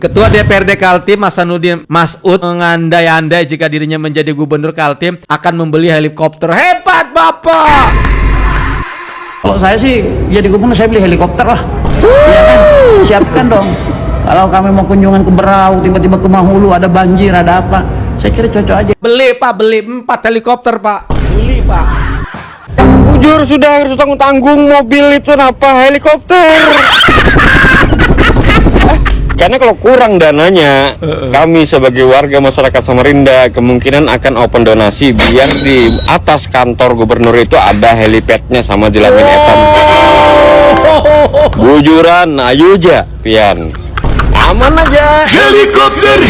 Ketua DPRD Kaltim Hasanuddin Mas'ud mengandai-andai jika dirinya menjadi gubernur Kaltim akan membeli helikopter. Hebat Bapak! Kalau saya sih jadi gubernur saya beli helikopter lah. Ya kan? Siapkan dong. Kalau kami mau kunjungan ke Berau, tiba-tiba ke Mahulu ada banjir, ada apa? Saya kira cocok aja. Beli Pak, beli 4 helikopter Pak. Beli Pak. Jujur sudah harus tanggung mobil itu apa helikopter. Karena kalau kurang dananya, kami sebagai warga masyarakat Samarinda kemungkinan akan open donasi biar di atas kantor gubernur itu ada helipadnya sama di laminetan. Bujuran, ayo aja, pian. Aman aja. Helikopter.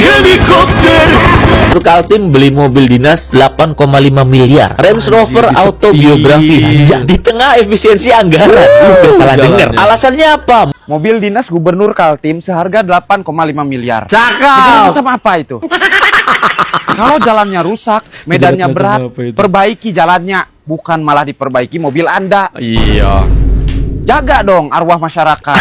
Kaltim beli mobil dinas 8,5 miliar. Range Rover autobiografi. Di tengah efisiensi anggaran. Udah salah dengar. Alasannya apa? Mobil dinas gubernur Kaltim seharga 8,5 miliar. Cakep. Macam apa itu? Kalau jalannya rusak, medannya berat, perbaiki jalannya, bukan malah diperbaiki mobil Anda. Iya. Jaga dong arwah masyarakat.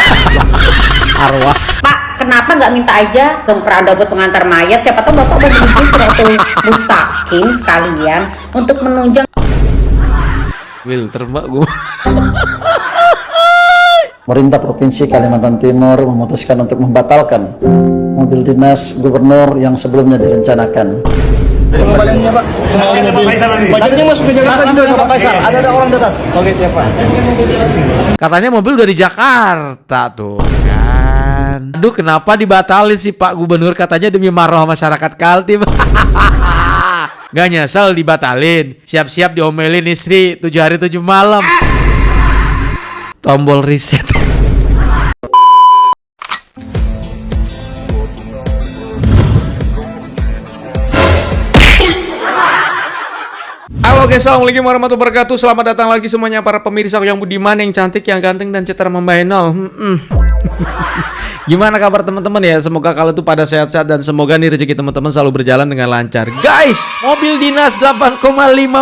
Arwah. Pak, kenapa nggak minta aja dong keranda buat pengantar mayat? Siapa tahu Bapak mau bikin suatu mustaqim sekalian untuk menunjang. Will, terbak gua. Pemerintah Provinsi Kalimantan Timur memutuskan untuk membatalkan mobil dinas gubernur yang sebelumnya direncanakan. Katanya mobil udah di Jakarta tuh kan. Aduh, kenapa dibatalin sih Pak Gubernur? Katanya demi marwah masyarakat Kaltim. Gak nyesel dibatalin. Siap-siap diomelin istri 7 hari 7 malam. Tombol reset. Halo guys, assalamualaikum warahmatullahi wabarakatuh. Selamat datang lagi semuanya para pemirsa yang budiman, yang cantik, yang ganteng, dan citra membainol. Gimana kabar teman-teman ya? Semoga kalian tuh pada sehat-sehat dan semoga nih rezeki teman-teman selalu berjalan dengan lancar. Guys, mobil dinas 8,5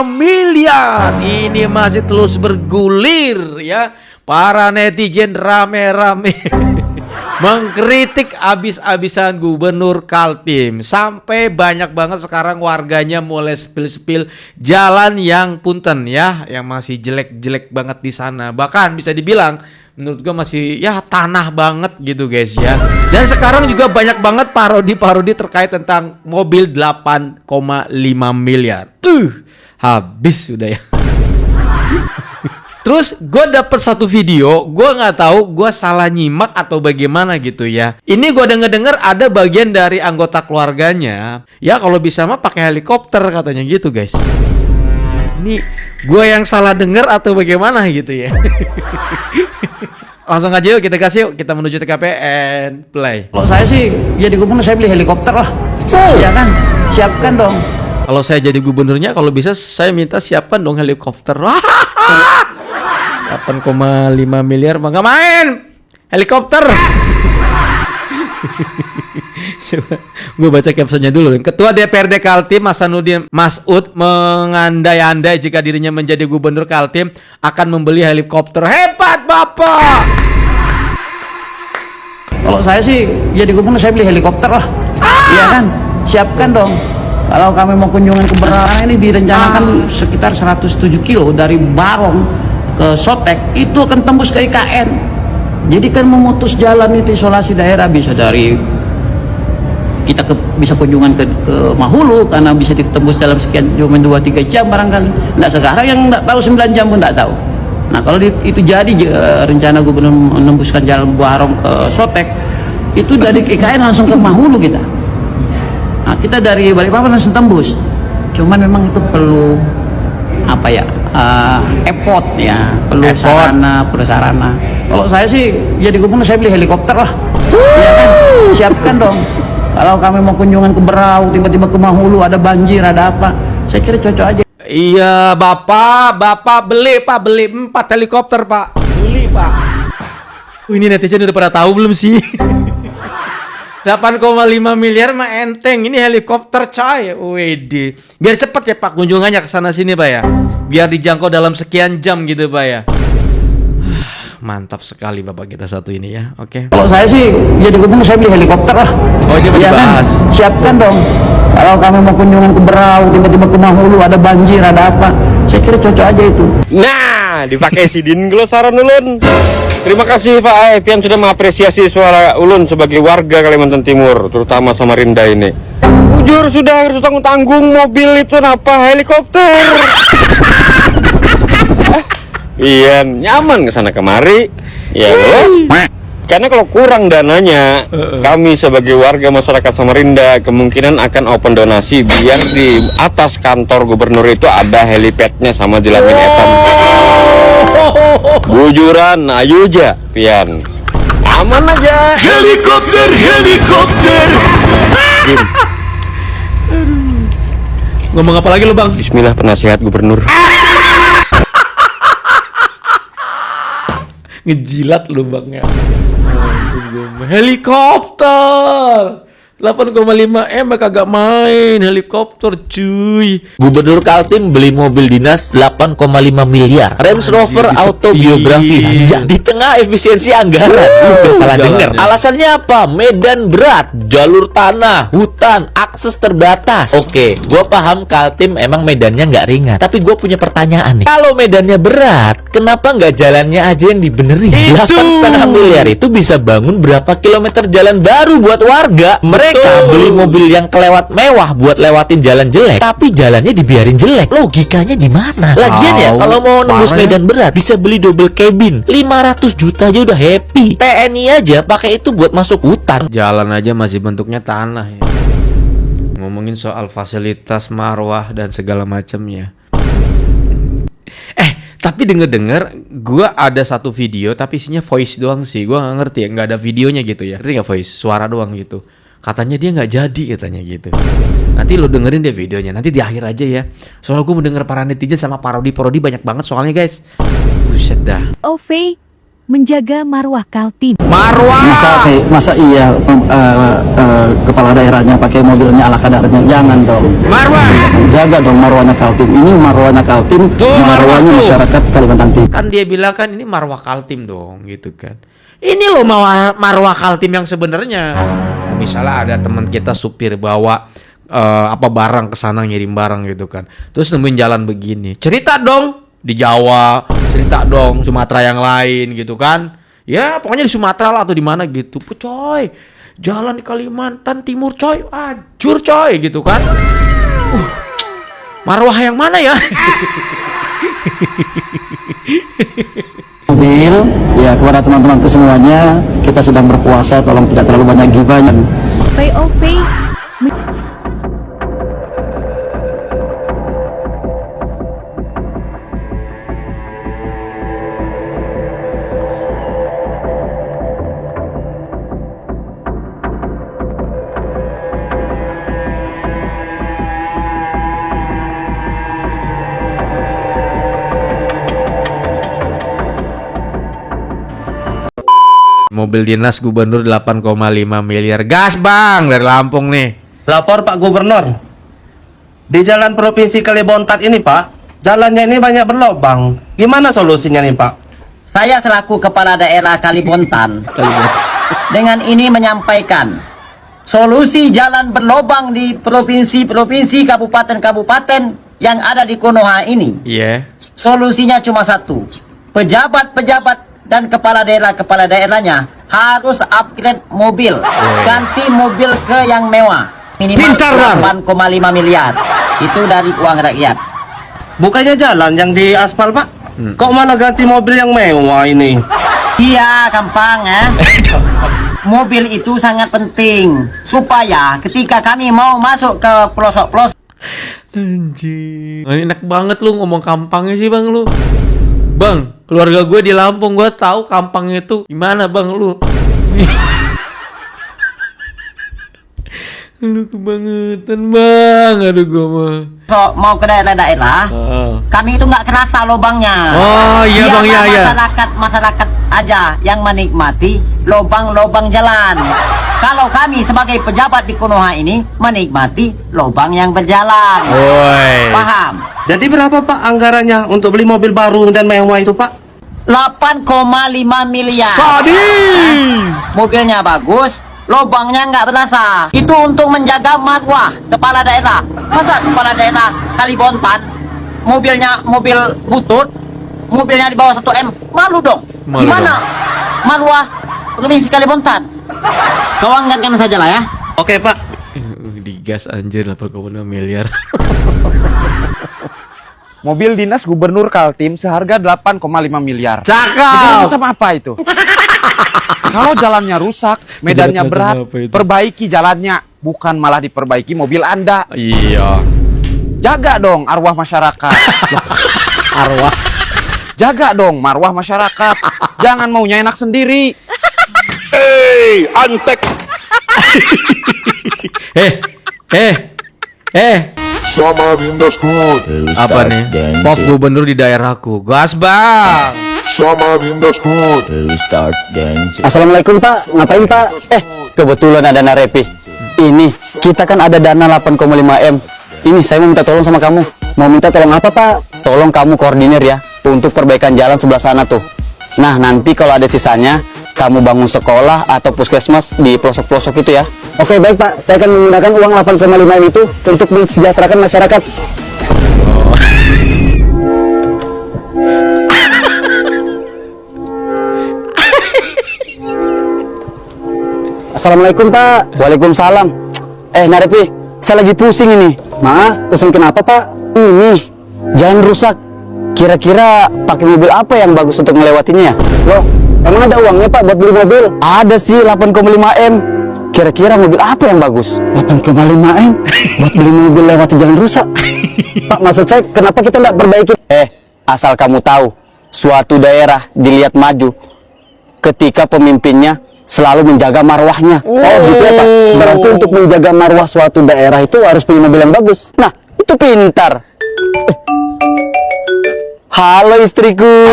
miliar ini masih terus bergulir ya. Para netizen rame-rame mengkritik abis-abisan gubernur Kaltim. Sampai banyak banget sekarang warganya mulai spill-spill jalan yang punten ya, yang masih jelek-jelek banget di sana. Bahkan bisa dibilang menurut gua masih ya tanah banget gitu guys ya. Dan sekarang juga banyak banget parodi-parodi terkait tentang mobil 8,5 miliar. Habis sudah ya. Terus gue dapet satu video, gue nggak tahu gue salah nyimak atau bagaimana gitu ya. Ini gue denger ada bagian dari anggota keluarganya, ya kalau bisa mah pakai helikopter katanya gitu guys. Ini gue yang salah denger atau bagaimana gitu ya. Langsung aja yuk kita kasih yuk, kita menuju TKP and play. Kalau saya sih jadi gubernur saya beli helikopter lah. Ya kan? Siapkan dong. Kalau saya jadi gubernurnya, kalau bisa saya minta siapkan dong helikopter. 8,5 miliar mah gak main helikopter. Coba gue baca captionnya dulu. Ketua DPRD Kaltim Hasanuddin Mas'ud mengandai-andai jika dirinya menjadi gubernur Kaltim akan membeli helikopter. Hebat Bapak! Kalau saya sih jadi gubernur saya beli helikopter lah. Iya kan? Siapkan dong. Kalau kami mau kunjungan ke Berau, ini direncanakan sekitar 107 kilo dari Barong ke Sotek, itu akan tembus ke IKN. Jadi kan memutus jalan itu isolasi daerah, bisa dari kita bisa kunjungan ke Mahulu karena bisa ditembus dalam sekian cuma 2-3 jam barangkali. Nah sekarang yang nggak tahu 9 jam pun nggak tahu. Nah kalau itu jadi rencana gubernur menembuskan jalan Barong ke Sotek, itu dari IKN langsung ke Mahulu kita. Nah kita dari Balikpapan langsung tembus. Cuman memang itu perlu apa ya, effort ya, perlu sarana. Kalau saya sih jadi gubernur saya beli helikopter lah. Ya kan? Siapkan dong. Kalau kami mau kunjungan ke Berau, tiba-tiba ke Mahulu ada banjir, ada apa? Saya kira cocok aja. Iya bapak beli 4 helikopter Pak. Beli Pak. Ini netizen udah pada tahu belum sih? 8,5 miliar mah enteng. Ini helikopter coy. WD. Biar cepet ya Pak kunjungannya ke sana sini Pak ya. Biar dijangkau dalam sekian jam gitu Pak ya. mantap sekali bapak kita satu ini ya. Oke. Kalau saya sih jadi gubernur saya beli helikopter lah. Oh, dia mau Iya kan? dibahas. Siapkan dong. Kalau kami mau kunjungan ke Berau, tiba-tiba ke Mahulu, ada banjir, ada apa. Saya kira cocok aja itu. Nah, dipakai sidin glosaran ulun. Terima kasih Pak Pian sudah mengapresiasi suara ulun sebagai warga Kalimantan Timur, terutama Samarinda ini. Jujur sudah harus tanggung-tanggung mobil itu apa helikopter. Iya, nyaman ke sana kemari. Ya loh. Karena kalau kurang dananya, kami sebagai warga masyarakat Samarinda kemungkinan akan open donasi biar di atas kantor gubernur itu ada helipadnya sama di Lamin Etam. Bujuran, ayo aja, Pian. Aman aja. Helikopter. Kim, Ngomong apa lagi lu bang? Bismillah penasihat gubernur. Ngejilat lu bang ya. Helikopter 8,5 M kagak main helikopter cuy. Gubernur Kaltim beli mobil dinas 8,5 miliar. Range Rover Anjir, autobiografi. disepin. Di tengah efisiensi anggaran. Udah salah denger. jalannya. Alasannya apa? Medan berat, jalur tanah, hutan, akses terbatas. Oke, gua paham Kaltim emang medannya nggak ringan. Tapi gua punya pertanyaan nih. Kalau medannya berat, kenapa nggak jalannya aja yang dibenerin? 8,5 miliar itu bisa bangun berapa kilometer jalan baru buat warga. Mereka beli mobil yang kelewat mewah buat lewatin jalan jelek, tapi jalannya dibiarin jelek. Logikanya di mana? Lagian ya, Tahu, kalau mau nembus parah ya. medan berat bisa beli double cabin 500 juta aja udah happy. TNI aja pakai itu buat masuk hutan. Jalan aja masih bentuknya tanah ya. Ngomongin soal fasilitas marwah dan segala macamnya. Tapi denger-denger gua ada satu video tapi isinya voice doang sih. Gua nggak ngerti ya, nggak ada videonya gitu ya. Ngerti nggak voice? Suara doang gitu. Katanya dia nggak jadi katanya gitu. Nanti lo dengerin deh videonya. Nanti di akhir aja ya. Soalnya gue mau denger para netizen sama parodi-parodi banyak banget soalnya guys. Buset dah. OV menjaga marwah Kaltim. Masa iya kepala daerahnya pakai mobilnya ala kadarnya? Jangan dong. Marwah. Jaga dong marwahnya Kaltim. Ini marwahnya Kaltim, Tuh, marwah marwahnya tuh. masyarakat Kalimantan Timur. Kan dia bilang kan ini marwah Kaltim dong gitu kan. Ini loh marwah Kaltim yang sebenarnya. Misalnya ada teman kita supir bawa barang ke sana ngirim barang gitu kan. Terus nemuin jalan begini. Cerita dong di Jawa, cerita dong Sumatera yang lain gitu kan. Ya pokoknya di Sumatera lah atau di mana gitu. Coy, jalan di Kalimantan Timur coy, hancur coy gitu kan. Marwah yang mana ya? Mobil, ya kepada teman-temanku semuanya, kita sedang berpuasa, tolong tidak terlalu banyak gibah. POV Mobil dinas gubernur 8,5 miliar. Gas bang dari Lampung nih. Lapor Pak Gubernur. Di jalan Provinsi Kalimantan ini Pak, jalannya ini banyak berlobang. Gimana solusinya nih Pak? Saya selaku kepala daerah Kalimantan dengan ini menyampaikan solusi jalan berlobang di provinsi-provinsi, kabupaten-kabupaten yang ada di Konoha ini. Iya. Solusinya cuma satu. Pejabat-pejabat dan kepala daerahnya harus upgrade mobil, ganti mobil ke yang mewah, minimal 8,5 miliar. Itu dari uang rakyat. Bukannya jalan yang di aspal Pak? Kok malah ganti mobil yang mewah ini? Iya, gampang ya. Mobil itu sangat penting supaya ketika kami mau masuk ke pelosok-pelosok. Anjing. Enak banget lu ngomong kampangnya sih bang lu. Bang, keluarga gue di Lampung, gue tahu kampangnya itu gimana bang lu. Lu kebangetan bang, aduh gue mah. Mau ke daerah-daerah, kami itu nggak kerasa lobangnya. Oh iya bang, iya iya. Masyarakat aja yang menikmati lobang-lobang jalan. Kalau kami sebagai pejabat di Konoha ini menikmati lobang yang berjalan. Woi. Paham? Jadi berapa Pak anggarannya untuk beli mobil baru dan mewah itu Pak? 8,5 miliar. Sadis. Mobilnya bagus, lubangnya nggak berasa. Itu untuk menjaga marwah kepala daerah. Masa kepala daerah Kalimantan mobilnya mobil butut, mobilnya di bawah 1 M, malu dong. Malu Gimana marwah provinsi Kalimantan? Kau anggarkan saja lah ya. Oke Pak. Digas anjir 8,5 miliar. Mobil dinas Gubernur Kaltim seharga 8,5 miliar. Cakep. Macam apa itu? Kalau jalannya rusak, medannya Macam berat, apa itu? perbaiki jalannya, bukan malah diperbaiki mobil Anda. Iya. Jaga dong arwah masyarakat. Arwah. Jaga dong marwah masyarakat. Jangan maunya enak sendiri. Sama Windows Code. Apa nih? Pop gubernur di daerahku. Gas bang. Sama Windows Code. Assalamualaikum Pak, ngapain Pak? Kebetulan ada dana repi. Ini, kita kan ada dana 8,5 M. Ini saya mau minta tolong sama kamu. Mau minta tolong apa Pak? Tolong kamu koordinir ya, untuk perbaikan jalan sebelah sana tuh. Nah nanti kalau ada sisanya, kamu bangun sekolah atau puskesmas di pelosok-pelosok itu ya. Oke baik Pak, saya akan menggunakan uang 8,5 M itu untuk mensejahterakan masyarakat. Assalamualaikum Pak. Waalaikumsalam. Narepi, saya lagi pusing ini. Maaf, pusing kenapa Pak? Ini, jalan rusak. Kira-kira pakai mobil apa yang bagus untuk melewatinya ya? Loh, emang ada uangnya Pak buat beli mobil? Ada sih 8,5 M. Kira-kira mobil apa yang bagus? 8,5 M buat beli mobil lewati jalan rusak. Pak, maksud saya kenapa kita nggak perbaiki? Asal kamu tahu, suatu daerah dilihat maju ketika pemimpinnya selalu menjaga marwahnya. Oh gitu ya Pak. Berarti untuk menjaga marwah suatu daerah itu harus punya mobil yang bagus. Nah, itu pintar. Halo istriku.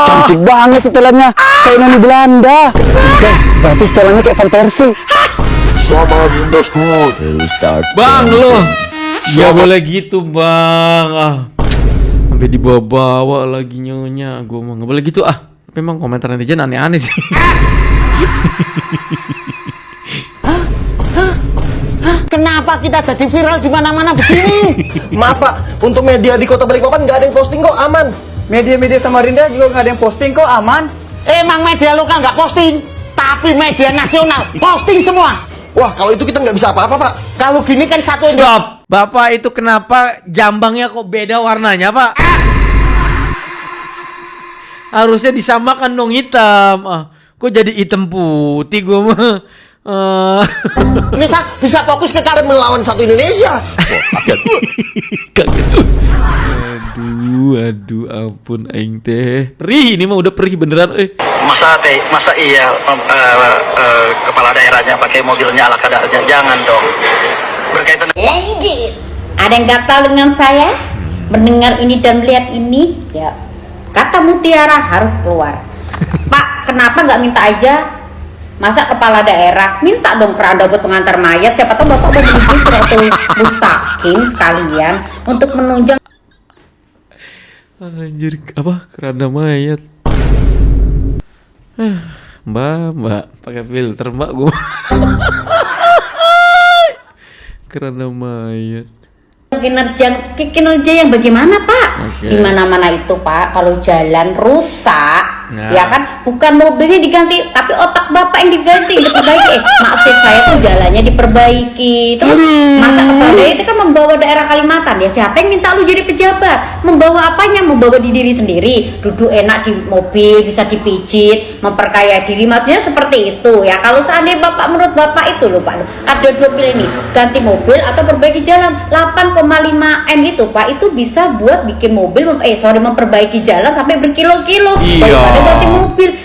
Cantik banget setelannya. Kayak noni Belanda. Oke, berarti setelannya kayak Van Persie. Sama Windows Code. Bang lu. Ya boleh gitu bang. Sampai dibawa-bawa lagi nyonya. Gue mau nggak boleh gitu ah. Tapi emang komentar netizen aneh-aneh sih. Kenapa kita jadi viral di mana-mana begini? Maaf Pak, untuk media di Kota Balikpapan nggak ada yang posting kok, aman. Media-media Samarinda juga nggak ada yang posting kok, aman. Emang media lokal nggak posting, tapi media nasional posting semua. Wah, kalau itu kita nggak bisa apa-apa Pak. Kalau gini kan satu Stop. Bapak itu kenapa jambangnya kok beda warnanya Pak? Harusnya disamakan dong hitam. Kok jadi hitam putih gue mah. bisa fokus ke Kita melawan satu Indonesia. Kaget. Aduh, ampun aing teh. Perih ini mah udah perih beneran Masa iya kepala daerahnya pakai mobilnya ala kadarnya, jangan dong. Berkaitan Lanjut. Ada yang gatal dengan saya? Mendengar ini dan melihat ini? Ya, kata Mutiara harus keluar. Pak, kenapa nggak minta aja? Masa kepala daerah minta dong keranda buat pengantar mayat? Siapa tahu bapak bagi suatu mustaqim sekalian untuk menunjang. Anjir, apa? Keranda mayat. Mbak, pakai filter mbak gua. Keranda mayat. Kinerja yang bagaimana Pak? Oke. Di mana-mana itu Pak, kalau jalan rusak, ya kan, bukan mobilnya diganti, tapi otak bapak yang diganti, diperbaiki. Maksud saya tuh jalannya diperbaiki. Terus masa kepala daerah itu kan membawa daerah Kalimantan, ya siapa yang minta lu jadi pejabat? Membawa apanya? Membawa di diri sendiri, duduk enak di mobil, bisa dipijit, memperkaya diri. Maksudnya seperti itu ya. Kalau seandainya bapak, menurut bapak itu loh Pak, ada dua pilihan nih, ganti mobil atau perbaiki jalan. 8,5 M itu Pak, itu bisa buat bikin mobil, memperbaiki jalan sampai berkilo-kilo. Iya. Daripada ganti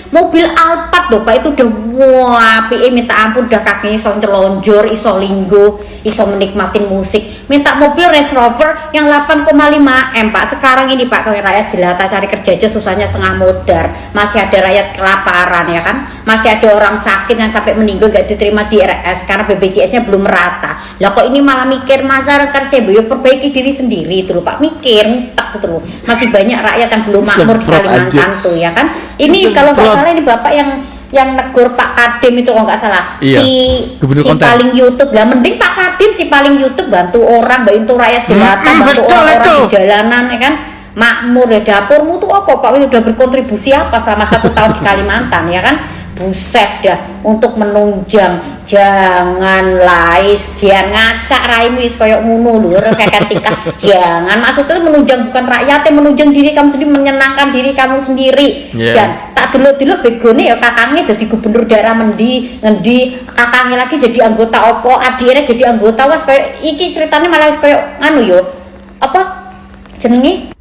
mobil Alphard loh Pak, itu udah wah PE minta ampun udah kakinya iso nyelonjor, iso linggo, iso menikmatin musik, minta mobil Range Rover yang 8,5 M Pak. Sekarang ini Pak, kalau rakyat jelata cari kerja aja susahnya setengah modar, masih ada rakyat kelaparan ya kan, masih ada orang sakit yang sampai meninggal gak diterima di RS karena BPJS-nya belum merata. Lah kok ini malah mikir masyarakat ya perbaiki diri sendiri itu loh Pak, mikir tak gitu loh. Masih banyak rakyat yang belum makmur di Kalimantan tuh ya kan. Ini kalau nggak salah ini Bapak yang negur Pak Kadem itu kalau nggak salah, iya, si paling YouTube lah, mending Pak Kadem si paling YouTube bantu orang, bantu rakyat jelata, bantu orang-orang di jalanan ya kan, makmur ya. Dapurmu tuh apa Pak, udah berkontribusi apa selama 1 tahun di Kalimantan ya kan. Buset dah, untuk menunjang, jangan lais, jangan ngacak raimu is koyok ngono lho, ketika jangan, maksudnya menunjang bukan rakyatnya, menunjang diri kamu sendiri, menyenangkan diri kamu sendiri. Jangan tak delok-delok begone ya kakangnya jadi gubernur daerah ngendi, kakangnya lagi jadi anggota opo, adiknya jadi anggota, was koyok iki ceritanya malah koyok nganu yo apa jenenge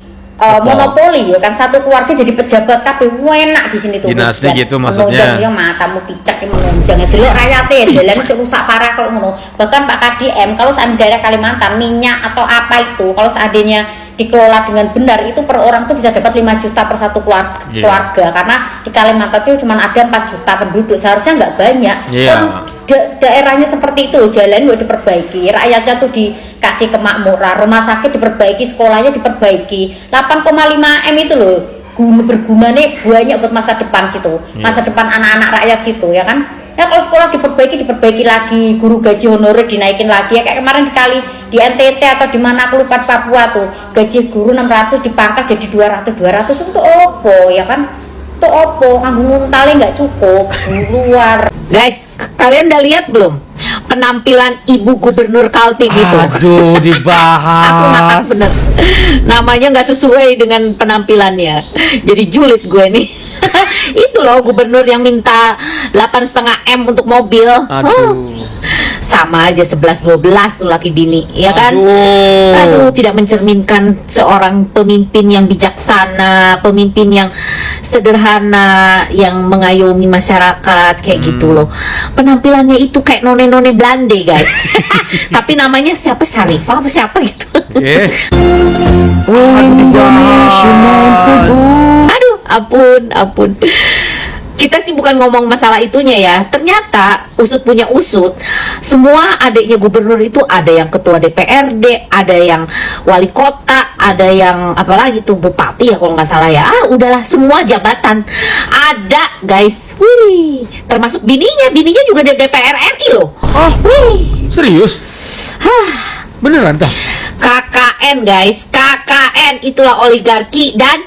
monopoli ya kan, satu keluarga jadi pejabat tapi enak di sini tuh dinasti gitu maksudnya. Ya matamu picak yang menunjang itu loh rakyatnya jalan rusak parah kok ngono. Bahkan Pak KDM kalau seandainya daerah Kalimantan minyak atau apa itu kalau seandainya dikelola dengan benar itu per orang tuh bisa dapat 5 juta per satu keluarga karena di Kalimantan itu cuma ada 4 juta penduduk, seharusnya nggak banyak. Daerahnya seperti itu, jalan udah diperbaiki, rakyatnya tuh dikasih kemakmuran, rumah sakit diperbaiki, sekolahnya diperbaiki, 8,5 M itu loh bergunanya banyak buat masa depan situ, masa depan anak-anak rakyat situ ya kan. Ya kalau sekolah diperbaiki lagi, guru gaji honorer dinaikin lagi ya kayak kemarin di NTT atau di mana aku lupa, Papua tuh gaji guru 600 dipangkas jadi 200 itu untuk opo ya kan, untuk opo nganggo nguntale nggak cukup luar. Guys, kalian udah lihat belum penampilan Ibu Gubernur Kaltim itu? Aduh, dibahas. Aku ngakak bener. Namanya nggak sesuai dengan penampilannya. Jadi julid gue nih. Itu loh gubernur yang minta 8,5 M untuk mobil. Aduh. Sama aja 11-12 tuh laki bini, ya kan? Aduh, tidak mencerminkan seorang pemimpin yang bijaksana, pemimpin yang sederhana, yang mengayomi masyarakat kayak gitu loh. Penampilannya itu kayak none-none Belanda, guys. Tapi namanya siapa? Syarifah apa siapa gitu? Aduh, ampun. Kita sih bukan ngomong masalah itunya ya. Ternyata usut punya usut, semua adiknya gubernur itu ada yang ketua DPRD, ada yang wali kota, ada yang apalagi tuh bupati ya kalau nggak salah ya. Udahlah semua jabatan ada guys. Wih, termasuk bininya juga dari DPR RI loh. Wih, serius? Beneran tak? KKN guys, KKN itulah oligarki dan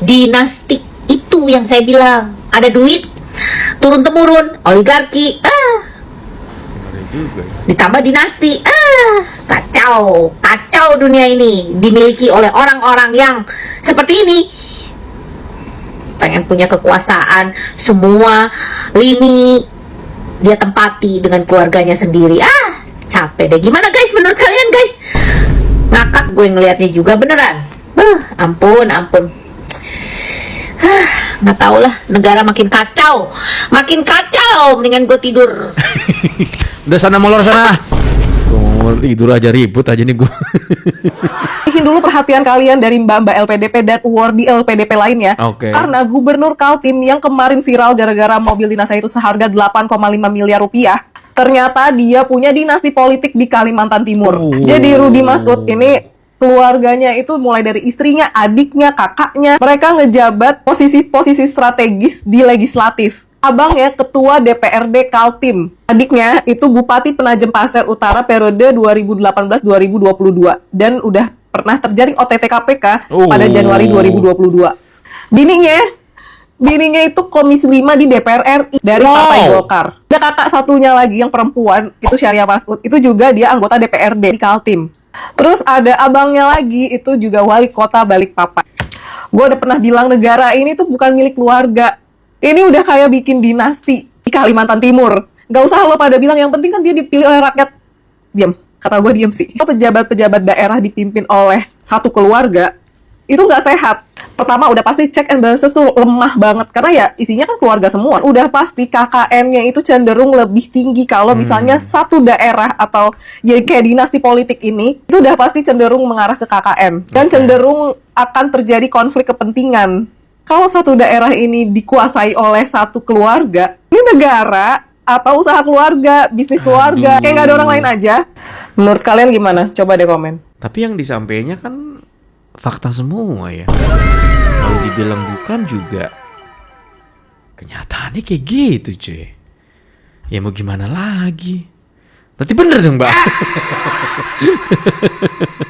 dinasti. Itu yang saya bilang, ada duit turun temurun, oligarki, ditambah dinasti, kacau dunia ini dimiliki oleh orang-orang yang seperti ini, pengen punya kekuasaan, semua lini dia tempati dengan keluarganya sendiri. Capek deh. Gimana guys, menurut kalian guys? Ngakak gue ngelihatnya juga beneran. Ampun. Nggak tahu lah, negara makin kacau, mendingan gue tidur. Udah sana molor sana. Tidur aja ribut aja nih gue. Alihin dulu perhatian kalian dari mbak-mbak LPDP dan wardi LPDP lainnya. Karena Gubernur Kaltim yang kemarin viral gara-gara mobil dinasnya itu seharga 8,5 miliar rupiah, ternyata dia punya dinasti politik di Kalimantan Timur. Jadi Rudi Masud ini keluarganya itu mulai dari istrinya, adiknya, kakaknya, mereka ngejabat posisi-posisi strategis di legislatif. Abangnya ketua DPRD Kaltim, adiknya itu Bupati Penajem Pasir Utara periode 2018-2022 dan udah pernah terjadi OTT KPK pada Januari 2022. Bininya itu Komisi 5 di DPR RI dari Partai Golkar. Ada kakak satunya lagi yang perempuan, itu Syariah Masud, itu juga dia anggota DPRD di Kaltim. Terus ada abangnya lagi, itu juga wali kota Balikpapan. Gue udah pernah bilang negara ini tuh bukan milik keluarga. Ini udah kayak bikin dinasti di Kalimantan Timur. Gak usah lo pada bilang, yang penting kan dia dipilih oleh rakyat. Diam, kata gue diam sih. Pejabat-pejabat daerah dipimpin oleh satu keluarga, itu nggak sehat. Pertama udah pasti check and balances tuh lemah banget karena ya isinya kan keluarga semua. Udah pasti KKN-nya itu cenderung lebih tinggi kalau misalnya satu daerah atau ya kayak dinasti politik ini itu udah pasti cenderung mengarah ke KKN dan cenderung akan terjadi konflik kepentingan. Kalau satu daerah ini dikuasai oleh satu keluarga, ini negara atau usaha keluarga, bisnis keluarga, kayak nggak ada orang lain aja. Menurut kalian gimana? Coba deh komen. Tapi yang disampaikannya kan fakta semua ya. Kalau dibilang bukan juga kenyataannya kayak gitu cuy. Ya mau gimana lagi? Berarti bener dong Mbak.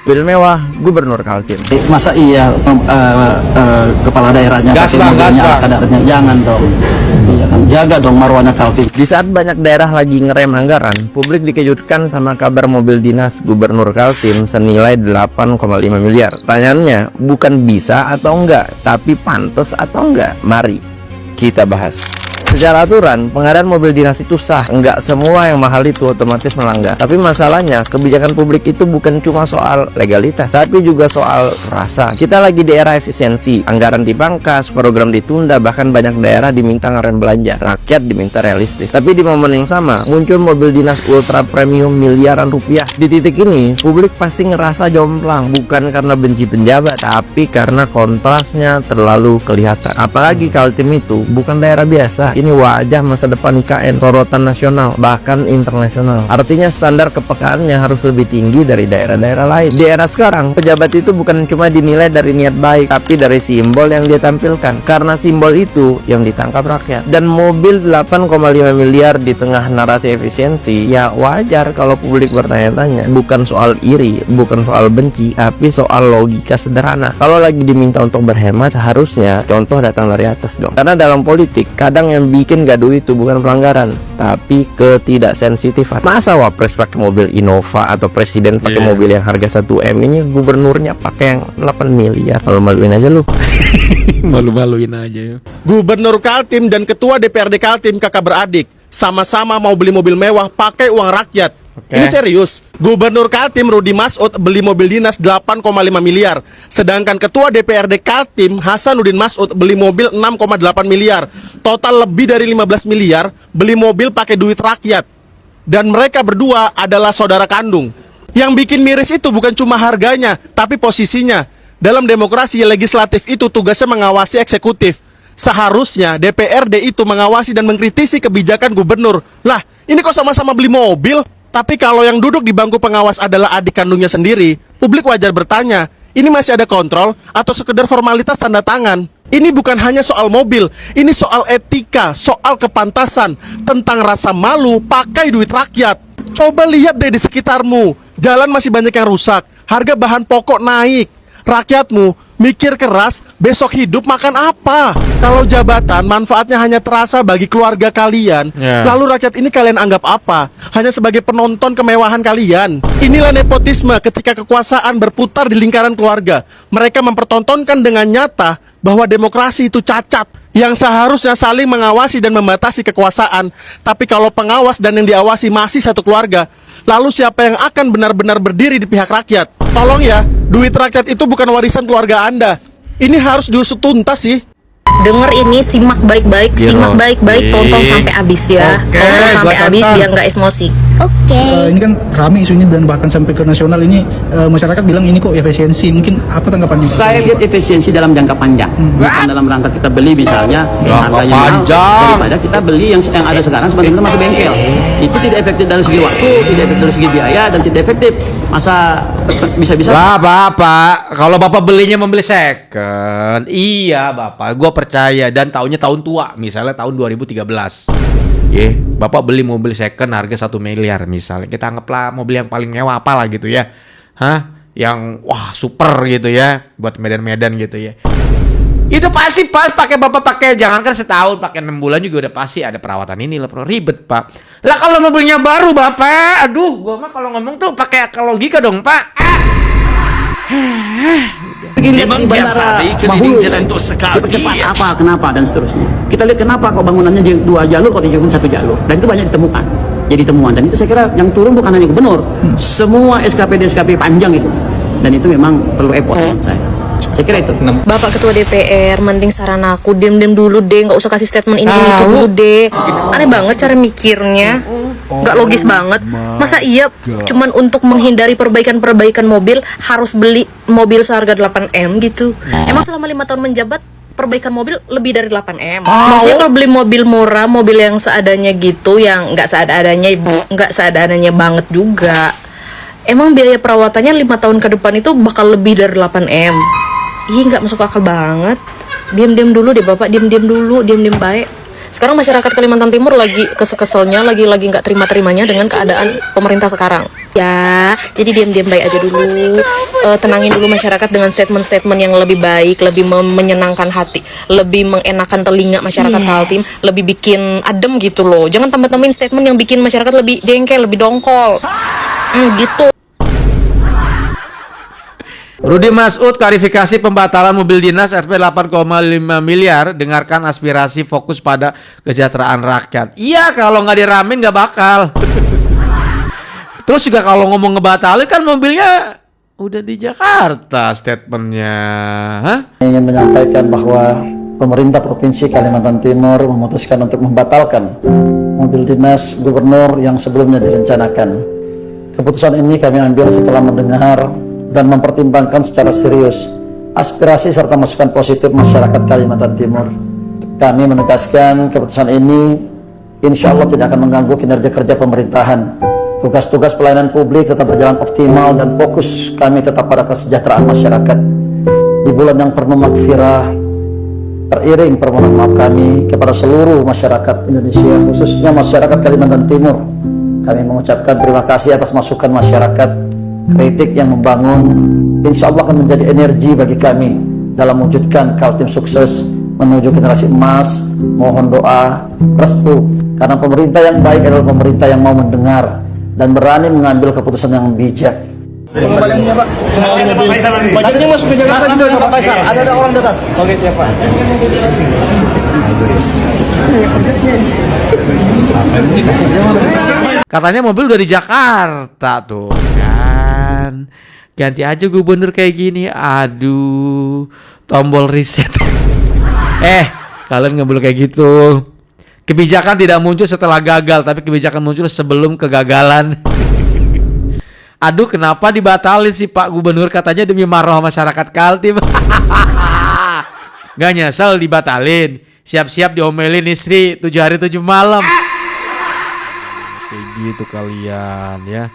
Mobil mewah Gubernur Kaltim. Masa iya kepala daerahnya Gas, pakai Bang, mobilnya gas, ala Bang. kadarnya? Jangan dong. Iya kan, jaga dong marwahnya Kaltim. Di saat banyak daerah lagi ngerem anggaran, publik dikejutkan sama kabar mobil dinas Gubernur Kaltim senilai 8,5 miliar. Pertanyaannya bukan bisa atau enggak, tapi pantas atau enggak? Mari kita bahas. Secara aturan, pengadaan mobil dinas itu sah. Enggak semua yang mahal itu otomatis melanggar. Tapi masalahnya, kebijakan publik itu bukan cuma soal legalitas, tapi juga soal rasa. Kita lagi di era efisiensi, anggaran dipangkas, program ditunda, bahkan banyak daerah diminta ngerem belanja, rakyat diminta realistis. Tapi di momen yang sama, muncul mobil dinas ultra premium miliaran rupiah. Di titik ini, publik pasti ngerasa jomplang, bukan karena benci penjabat, tapi karena kontrasnya terlalu kelihatan. Apalagi Kaltim itu bukan daerah biasa. Ini wajah masa depan IKN, sorotan nasional, bahkan internasional. Artinya standar kepekaannya harus lebih tinggi dari daerah-daerah lain. Di era sekarang, pejabat itu bukan cuma dinilai dari niat baik, tapi dari simbol yang dia tampilkan. Karena simbol itu yang ditangkap rakyat. Dan mobil 8,5 miliar di tengah narasi efisiensi, ya wajar kalau publik bertanya-tanya. Bukan soal iri, bukan soal benci, tapi soal logika sederhana. Kalau lagi diminta untuk berhemat, seharusnya contoh datang dari atas dong. Karena dalam politik, kadang yang bikin gaduh itu bukan pelanggaran, tapi ketidaksensitifan. Masa wapres pakai mobil Innova atau presiden pakai mobil yang harga 1M, ini gubernurnya pakai yang 8 miliar. Malu-maluin aja lu. Malu-maluin aja ya. Gubernur Kaltim dan Ketua DPRD Kaltim kakak beradik sama-sama mau beli mobil mewah pakai uang rakyat. Ini serius. Gubernur Kaltim Rudi Masud beli mobil dinas 8,5 miliar. Sedangkan Ketua DPRD Kaltim Hasanuddin Masud beli mobil 6,8 miliar. Total lebih dari 15 miliar beli mobil pakai duit rakyat. Dan mereka berdua adalah saudara kandung. Yang bikin miris itu bukan cuma harganya, tapi posisinya. Dalam demokrasi, legislatif itu tugasnya mengawasi eksekutif. Seharusnya DPRD itu mengawasi dan mengkritisi kebijakan gubernur. Lah, ini kok sama-sama beli mobil? Tapi kalau yang duduk di bangku pengawas adalah adik kandungnya sendiri, publik wajar bertanya, ini masih ada kontrol atau sekedar formalitas tanda tangan? Ini bukan hanya soal mobil, ini soal etika, soal kepantasan, tentang rasa malu pakai duit rakyat. Coba lihat deh di sekitarmu, jalan masih banyak yang rusak, harga bahan pokok naik. Rakyatmu mikir keras, besok hidup makan apa? Kalau jabatan manfaatnya hanya terasa bagi keluarga kalian, lalu rakyat ini kalian anggap apa? Hanya sebagai penonton kemewahan kalian. Inilah nepotisme ketika kekuasaan berputar di lingkaran keluarga. Mereka mempertontonkan dengan nyata bahwa demokrasi itu cacat, yang seharusnya saling mengawasi dan membatasi kekuasaan. Tapi kalau pengawas dan yang diawasi masih satu keluarga, lalu siapa yang akan benar-benar berdiri di pihak rakyat? Tolong ya, duit rakyat itu bukan warisan keluarga Anda. Ini harus diusut tuntas sih. Denger ini, simak baik-baik, simak baik-baik, tonton sampai habis ya. Tonton sampai habis biar nggak emosi. Ini kan rame isu ini dan bahkan sampai ke nasional ini, masyarakat bilang ini kok efisiensi. Mungkin apa tanggapannya? Saya lihat efisiensi dalam jangka panjang, bukan dalam rangka kita beli misalnya harganya mahal daripada kita beli yang ada sekarang sebenarnya masih bengkel. Itu tidak efektif dari segi waktu, tidak efektif dari segi biaya, dan tidak efektif. Masa bisa-bisa lah Bapak, kalau Bapak belinya membeli second, iya Bapak, gue percaya. Dan tahunnya tahun tua, misalnya tahun 2013. Bapak beli mobil second harga 1 miliar misalnya. Kita anggaplah mobil yang paling mewah apalah gitu ya. Yang wah super gitu ya, buat medan-medan gitu ya. Itu pasti pas pakai Bapak pakai, jangankan setahun, pakai 6 bulan juga udah pasti ada perawatan ini lah, ribet Pak. Lah kalau mobilnya baru Bapak, aduh, gua mah kalau ngomong tuh pakai akal logika dong Pak. Memang tiap hari keliling jalan untuk sekali. Cepat apa, kenapa, dan seterusnya. Kita lihat kenapa kok bangunannya 2 jalur kok dijadikan 1 jalur, dan itu banyak ditemukan. Jadi temuan, dan itu saya kira yang turun bukan hanya gubernur, semua SKPD panjang itu, dan itu memang perlu effort menurut saya. Saya kira itu. Bapak Ketua DPR, mending saran aku diam-diam dulu deh, nggak usah kasih statement ini itu dulu deh. Aneh banget cara mikirnya, nggak logis banget. Masa iya cuman untuk menghindari perbaikan mobil harus beli mobil seharga 8M gitu? Emang selama 5 tahun menjabat perbaikan mobil lebih dari 8M. Maksudnya kalau beli mobil murah, mobil yang seadanya gitu, yang nggak seadanya banget juga. Emang biaya perawatannya 5 tahun ke depan itu bakal lebih dari 8M. Ih, nggak masuk akal banget. Diam-diam dulu deh Bapak, diam-diam dulu, diam-diam baik. Sekarang masyarakat Kalimantan Timur lagi kesel-keselnya, lagi nggak terima-terimanya dengan keadaan pemerintah sekarang. Ya, jadi diam-diam baik aja dulu. Tenangin dulu masyarakat dengan statement-statement yang lebih baik, lebih menyenangkan hati, lebih mengenakan telinga masyarakat Kaltim, lebih bikin adem gitu loh. Jangan tambah-tambahin statement yang bikin masyarakat lebih jengkel, lebih dongkol. Gitu. Rudi Masud klarifikasi pembatalan mobil dinas Rp 8,5 miliar. Dengarkan aspirasi, fokus pada kesejahteraan rakyat. Iya, kalau nggak diramin nggak bakal. Terus juga kalau ngomong ngebatalin kan mobilnya udah di Jakarta statementnya. Hah? Ingin menyampaikan bahwa pemerintah Provinsi Kalimantan Timur memutuskan untuk membatalkan mobil dinas gubernur yang sebelumnya direncanakan. Keputusan ini kami ambil setelah mendengar dan mempertimbangkan secara serius aspirasi serta masukan positif masyarakat Kalimantan Timur. Kami menegaskan keputusan ini insya Allah tidak akan mengganggu kinerja kerja pemerintahan. Tugas-tugas pelayanan publik tetap berjalan optimal dan fokus kami tetap pada kesejahteraan masyarakat. Di bulan yang penuh magfirah, teriring permohonan maaf kami kepada seluruh masyarakat Indonesia, khususnya masyarakat Kalimantan Timur. Kami mengucapkan terima kasih atas masukan masyarakat, kritik yang membangun, insya Allah akan menjadi energi bagi kami dalam mewujudkan Kaltim sukses menuju generasi emas. Mohon doa, restu, karena pemerintah yang baik adalah pemerintah yang mau mendengar dan berani mengambil keputusan yang bijak. Pengembaliannya Pak. Budgetnya masuk ke Jakarta juga Pak Faisal. Ada orang di atas. Oke, siap Pak. Katanya mobil udah di Jakarta tuh kan. Ganti aja gubernur kayak gini. Aduh, tombol reset. Kalian nggak boleh kayak gitu. Kebijakan tidak muncul setelah gagal, tapi kebijakan muncul sebelum kegagalan. Aduh, kenapa dibatalin sih Pak Gubernur? Katanya demi marah masyarakat Kaltim. Gak nyesel dibatalin. Siap-siap diomelin istri 7 hari 7 malam. Kayak gitu kalian ya.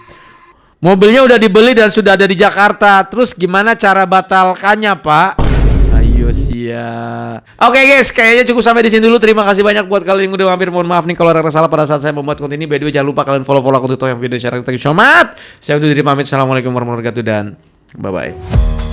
Mobilnya udah dibeli dan sudah ada di Jakarta. Terus gimana cara batalkannya Pak? Ayo siap. Oke guys, kayaknya cukup sampai di sini dulu. Terima kasih banyak buat kalian yang udah mampir. Mohon maaf nih kalau ada salah pada saat saya membuat konten ini. By the way, jangan lupa kalian follow akun TikTok yang video share. Thank you so much. Saya undur diri pamit. Assalamualaikum warahmatullahi wabarakatuh dan bye bye.